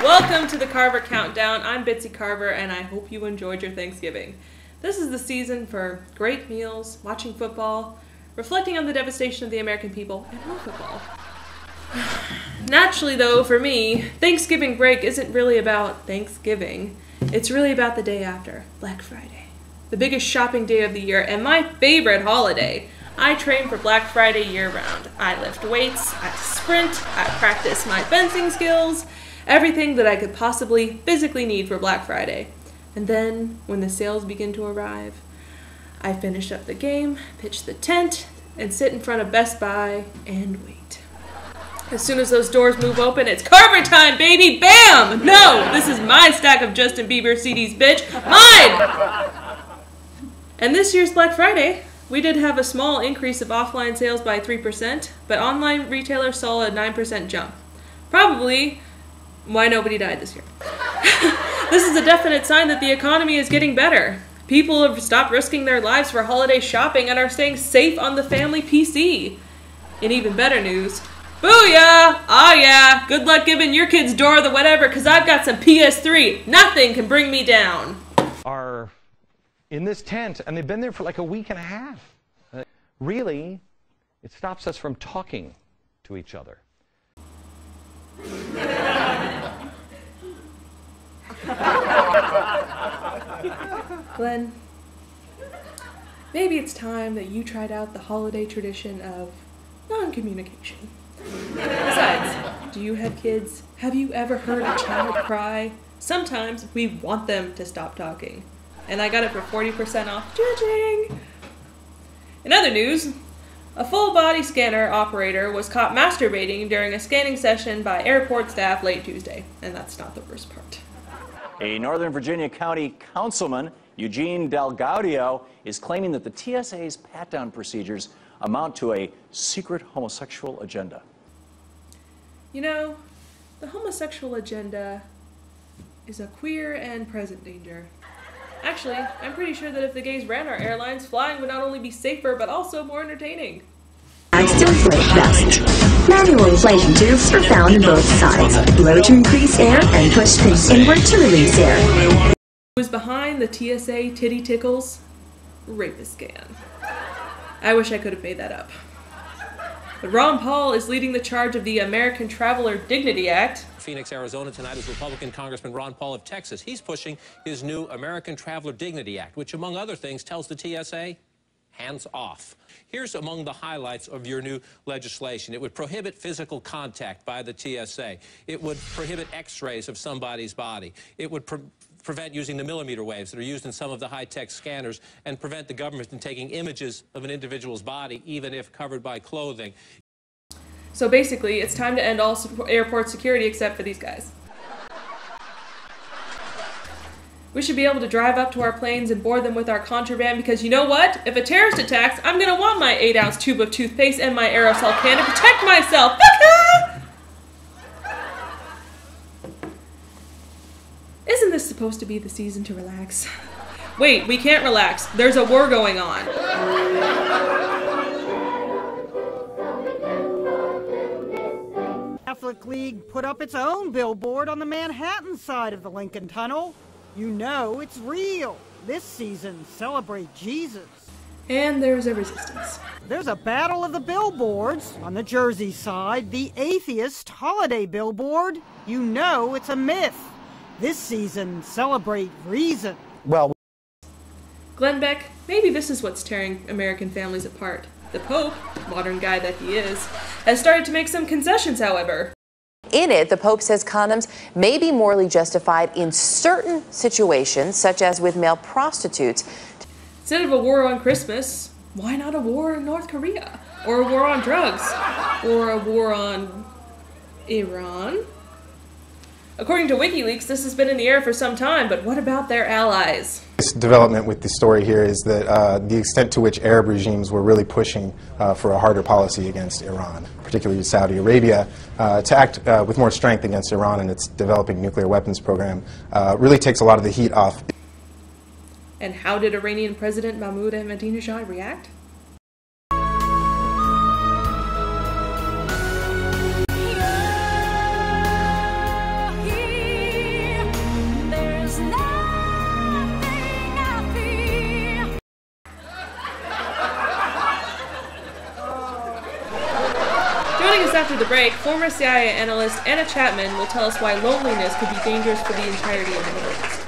Welcome to the Carver Countdown. I'm Bitsy Carver, and I hope you enjoyed your Thanksgiving. This is the season for great meals, watching football, reflecting on the devastation of the American people, and more football. Naturally, though, for me, Thanksgiving break isn't really about Thanksgiving. It's really about the day after, Black Friday. The biggest shopping day of the year, and my favorite holiday. I train for Black Friday year-round. I lift weights, I sprint, I practice my fencing skills, everything that I could possibly physically need for Black Friday. And then, when the sales begin to arrive, I finish up the game, pitch the tent, and sit in front of Best Buy and wait. As soon as those doors move open, it's Carver time, baby! Bam! No! This is my stack of Justin Bieber CDs, bitch! Mine! And this year's Black Friday, we did have a small increase of offline sales by 3%, but online retailers saw a 9% jump. Probably why nobody died this year. This is a definite sign that the economy is getting better. People have stopped risking their lives for holiday shopping and are staying safe on the family PC. In even better news, booyah! Oh yeah, good luck giving your kids Dora the whatever, because I've got some PS3. Nothing can bring me down. Are in this tent, and they've been there for like a week and a half. Really, it stops us from talking to each other. Glenn, maybe it's time that you tried out the holiday tradition of non-communication. Besides, do you have kids? Have you ever heard a child cry? Sometimes we want them to stop talking. And I got it for 40% off. Judging! In other news, a full-body scanner operator was caught masturbating during a scanning session by airport staff late Tuesday. And that's not the worst part. A Northern Virginia County councilman, Eugene Delgaudio, is claiming that the TSA's pat-down procedures amount to a secret homosexual agenda. You know, the homosexual agenda is a queer and present danger. Actually, I'm pretty sure that if the gays ran our airlines, flying would not only be safer, but also more entertaining. To inflate best. Manual inflation tubes are found in both sides. Blow to increase air and push things inward to release air. Who is behind the TSA Titty Tickles rapist scan? I wish I could have made that up. But Ron Paul is leading the charge of the American Traveler Dignity Act. Phoenix, Arizona tonight is Republican Congressman Ron Paul of Texas. He's pushing his new American Traveler Dignity Act, which, among other things, tells the TSA, hands off. Here's among the highlights of your new legislation. It would prohibit physical contact by the TSA. It would prohibit x-rays of somebody's body. It would prevent using the millimeter waves that are used in some of the high-tech scanners and prevent the government from taking images of an individual's body, even if covered by clothing. So basically, it's time to end all airport security except for these guys. We should be able to drive up to our planes and board them with our contraband because you know what? If a terrorist attacks, I'm gonna want my 8-ounce tube of toothpaste and my aerosol can to protect myself. Isn't this supposed to be the season to relax? Wait, we can't relax. There's a war going on. Catholic League put up its own billboard on the Manhattan side of the Lincoln Tunnel. You know it's real. This season, celebrate Jesus. And there's a resistance. There's a battle of the billboards. On the Jersey side, the atheist holiday billboard. You know it's a myth. This season, celebrate reason. Well, Glenn Beck, maybe this is what's tearing American families apart. The Pope, modern guy that he is, has started to make some concessions, however. In it, the Pope says condoms may be morally justified in certain situations, such as with male prostitutes. Instead of a war on Christmas, why not a war in North Korea? Or a war on drugs? Or a war on Iran? According to WikiLeaks, this has been in the air for some time, but what about their allies? This development with the story here is that the extent to which Arab regimes were really pushing for a harder policy against Iran, particularly Saudi Arabia, to act with more strength against Iran and its developing nuclear weapons program, really takes a lot of the heat off. And how did Iranian President Mahmoud Ahmadinejad react? us after the break, former CIA analyst Anna Chapman will tell us why loneliness could be dangerous for the entirety of the Middle East.